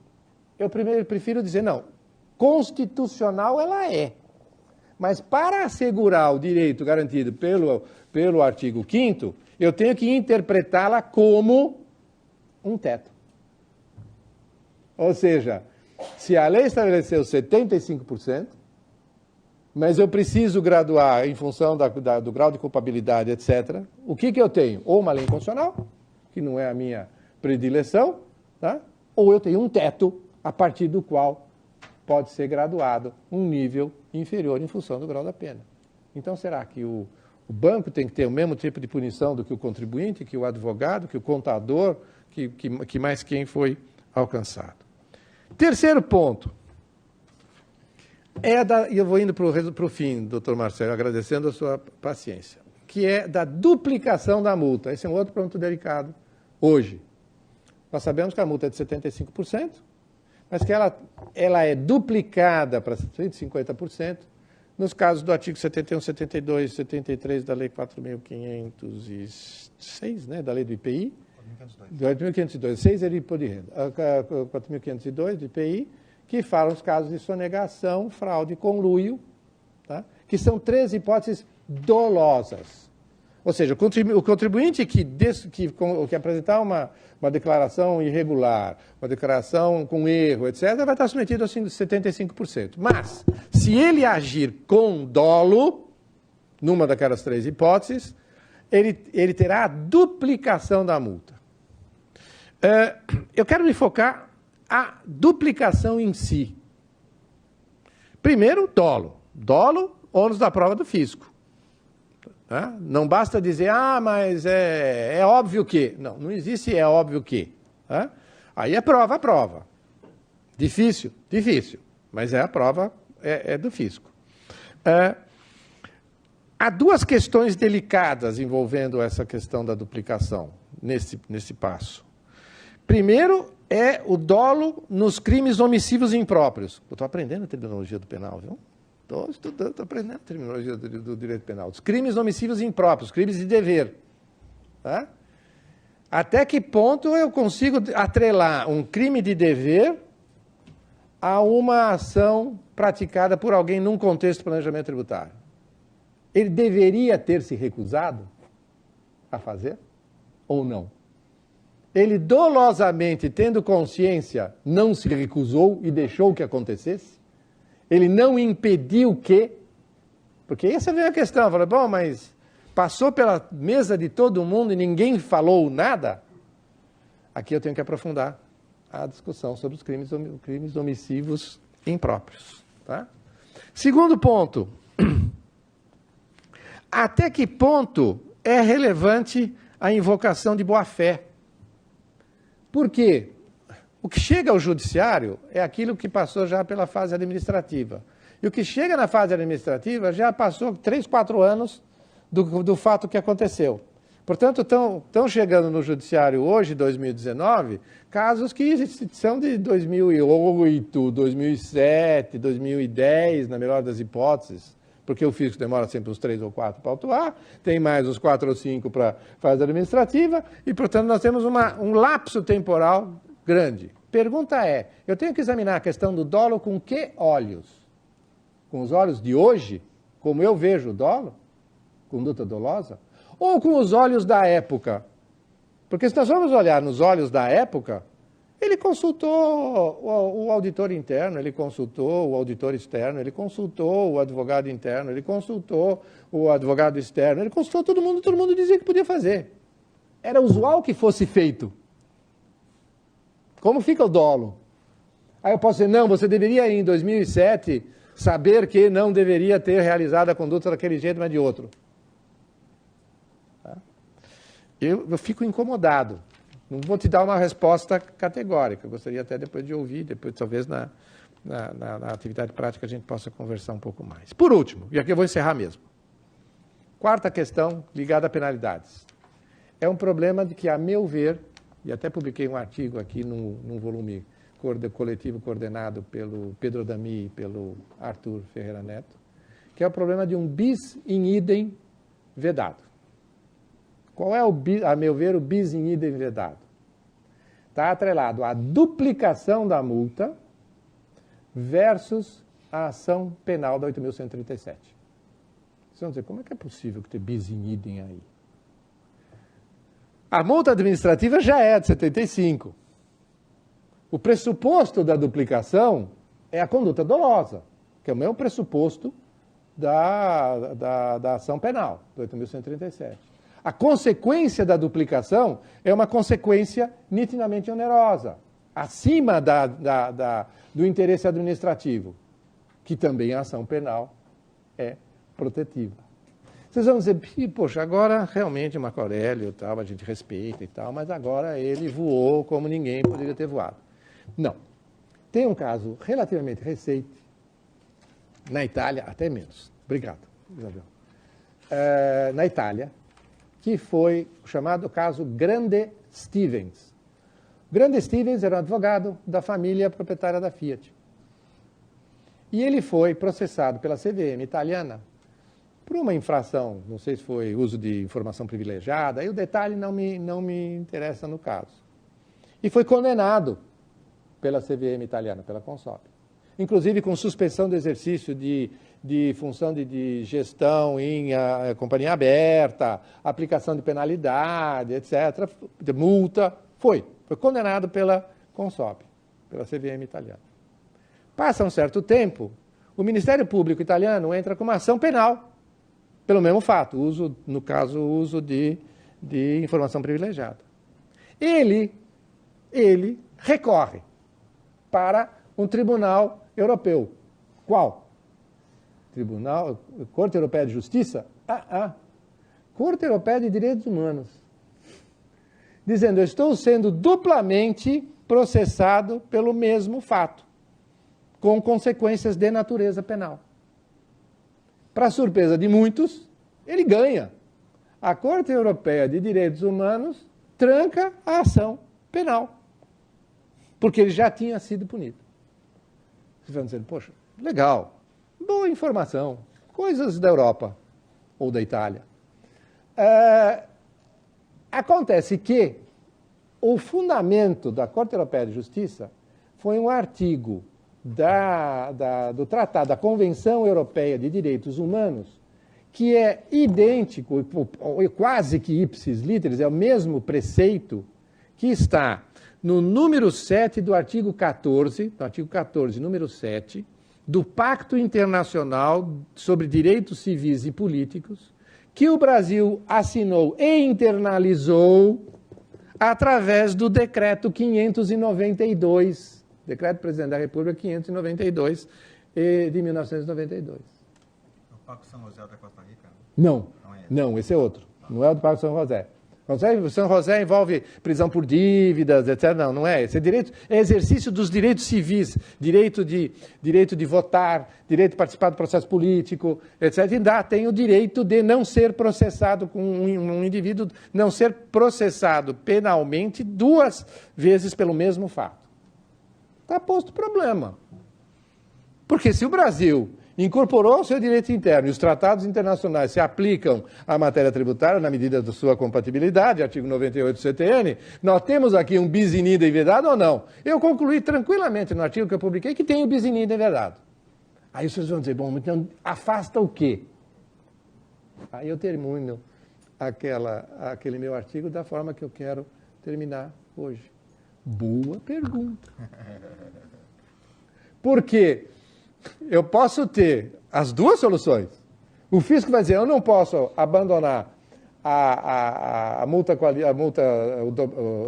Eu prefiro dizer, não, constitucional ela é. Mas para assegurar o direito garantido pelo artigo 5º, eu tenho que interpretá-la como um teto. Ou seja, se a lei estabeleceu 75%, mas eu preciso graduar em função do grau de culpabilidade, etc. O que eu tenho? Ou uma lei inconstitucional, que não é a minha predileção, tá? Ou eu tenho um teto a partir do qual pode ser graduado um nível inferior em função do grau da pena. Então, será que o banco tem que ter o mesmo tipo de punição do que o contribuinte, que o advogado, que o contador, que mais quem foi alcançado? Terceiro ponto. E eu vou indo para o fim, doutor Marcelo, agradecendo a sua paciência, que é da duplicação da multa. Esse é um outro ponto delicado hoje. Nós sabemos que a multa é de 75%, mas que ela é duplicada para 150% nos casos do artigo 71, 72, 73 da Lei 4.506, né, da Lei do IPI. 4.502. 6 é de imposto de renda. 4.502 do IPI, que falam os casos de sonegação, fraude e conluio, tá? Que são 3 hipóteses dolosas. Ou seja, o contribuinte que apresentar uma declaração irregular, uma declaração com erro, etc., vai estar submetido assim, a 75%. Mas, se ele agir com dolo, numa daquelas 3 hipóteses, ele terá a duplicação da multa. Eu quero me focar a duplicação em si. Primeiro, dolo. Dolo, ônus da prova do fisco. Tá? Não basta dizer, mas é óbvio que. Não existe é óbvio que. Tá? Aí é prova. Difícil, mas é a prova é do fisco. Há 2 questões delicadas envolvendo essa questão da duplicação nesse passo. Primeiro é o dolo nos crimes omissivos impróprios. Eu estou aprendendo a terminologia do penal, viu? Estou estudando, estou aprendendo a terminologia do direito penal. Os crimes omissivos impróprios, crimes de dever. Tá? Até que ponto eu consigo atrelar um crime de dever a uma ação praticada por alguém num contexto de planejamento tributário? Ele deveria ter se recusado a fazer ou não? Ele dolosamente, tendo consciência, não se recusou e deixou que acontecesse? Ele não impediu que... Porque essa vem a questão, fala, bom, mas passou pela mesa de todo mundo e ninguém falou nada? Aqui eu tenho que aprofundar a discussão sobre os crimes omissivos impróprios. Tá? Segundo ponto, até que ponto é relevante a invocação de boa-fé? Por quê? O que chega ao judiciário é aquilo que passou já pela fase administrativa. E o que chega na fase administrativa já passou 3, 4 anos do fato que aconteceu. Portanto, estão chegando no judiciário hoje, 2019, casos que são de 2008, 2007, 2010, na melhor das hipóteses, porque o fisco demora sempre uns 3 ou 4 para autuar, tem mais uns 4 ou 5 para fase administrativa, e, portanto, nós temos um lapso temporal grande. Pergunta é, eu tenho que examinar a questão do dolo com que olhos? Com os olhos de hoje, como eu vejo o dolo, conduta dolosa, ou com os olhos da época? Porque se nós vamos olhar nos olhos da época, ele consultou o auditor interno, ele consultou o auditor externo, ele consultou o advogado interno, ele consultou o advogado externo, ele consultou todo mundo dizia que podia fazer. Era usual que fosse feito. Como fica o dolo? Aí eu posso dizer, não, você deveria em 2007 saber que não deveria ter realizado a conduta daquele jeito, mas de outro. Tá? Eu fico incomodado. Não vou te dar uma resposta categórica. Eu gostaria até depois de ouvir, depois talvez na atividade prática a gente possa conversar um pouco mais. Por último, e aqui eu vou encerrar mesmo. 4ª questão ligada a penalidades. É um problema de que, a meu ver, e até publiquei um artigo aqui num volume coletivo coordenado pelo Pedro Adami e pelo Arthur Ferreira Neto, que é o problema de um bis in idem vedado. Qual é, a meu ver, o bis in idem vedado? Está atrelado à duplicação da multa versus a ação penal da 8.137. Vocês vão dizer, como é que é possível que ter bis in idem aí? A multa administrativa já é de 75. O pressuposto da duplicação é a conduta dolosa, que é o mesmo pressuposto da ação penal, do 8.137. A consequência da duplicação é uma consequência nitidamente onerosa, acima do interesse administrativo, que também a ação penal é protetiva. Vocês vão dizer, poxa, agora realmente o Marco Aurélio tal, a gente respeita e tal, mas agora ele voou como ninguém poderia ter voado. Não. Tem um caso relativamente recente, na Itália, até menos. Obrigado, Isabel. Na Itália, que foi o chamado caso Grande Stevens. Grande Stevens era um advogado da família proprietária da Fiat. E ele foi processado pela CVM italiana por uma infração, não sei se foi uso de informação privilegiada, aí o detalhe não me interessa no caso. E foi condenado pela CVM italiana, pela Consob. Inclusive com suspensão do exercício de função de gestão em companhia aberta, aplicação de penalidade, etc., de multa. Foi condenado pela Consob, pela CVM italiana. Passa um certo tempo, o Ministério Público italiano entra com uma ação penal, pelo mesmo fato, no caso, o uso de informação privilegiada. Ele recorre para um tribunal europeu. Qual? Corte Europeia de Justiça? Corte Europeia de Direitos Humanos. Dizendo, eu estou sendo duplamente processado pelo mesmo fato, com consequências de natureza penal. Para surpresa de muitos, ele ganha. A Corte Europeia de Direitos Humanos tranca a ação penal, porque ele já tinha sido punido. Vocês vão dizer, poxa, legal, boa informação, coisas da Europa ou da Itália. Acontece que o fundamento da Corte Europeia de Justiça foi um artigo do Tratado, da Convenção Europeia de Direitos Humanos, que é idêntico, quase que ipsis literis, é o mesmo preceito que está no número 7 do artigo 14, número 7, do Pacto Internacional sobre Direitos Civis e Políticos, que o Brasil assinou e internalizou através do Decreto 592, Decreto do Presidente da República 592, de 1992. O Pacto São José da Costa Rica? Não, esse é outro. Não é o do Pacto São José. O São José envolve prisão por dívidas, etc. Não é. Esse é exercício dos direitos civis, direito de votar, direito de participar do processo político, etc. E tem o direito de não ser processado, com um indivíduo não ser processado penalmente 2 vezes pelo mesmo fato. Está posto o problema. Porque se o Brasil incorporou o seu direito interno e os tratados internacionais se aplicam à matéria tributária na medida da sua compatibilidade, artigo 98 do CTN, nós temos aqui um bis in idem vedado ou não? Eu concluí tranquilamente no artigo que eu publiquei que tem o bis in idem vedado. Aí vocês vão dizer, bom, então afasta o quê? Aí eu termino aquele meu artigo da forma que eu quero terminar hoje. Boa pergunta. Por quê? Eu posso ter as 2 soluções. O fisco vai dizer, eu não posso abandonar a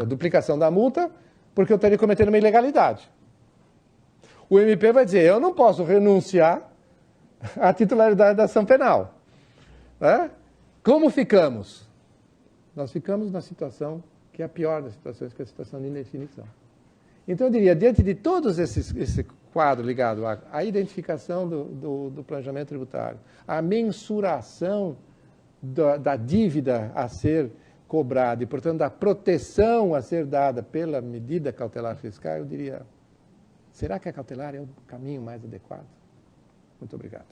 duplicação da multa, porque eu estaria cometendo uma ilegalidade. O MP vai dizer, eu não posso renunciar à titularidade da ação penal. Como ficamos? Nós ficamos na situação que é a pior das situações, que é a situação de indefinição. Então, eu diria, diante de todos esse quadro ligado à identificação do planejamento tributário, à mensuração da dívida a ser cobrada e, portanto, da proteção a ser dada pela medida cautelar fiscal, eu diria, será que a cautelar é o caminho mais adequado? Muito obrigado.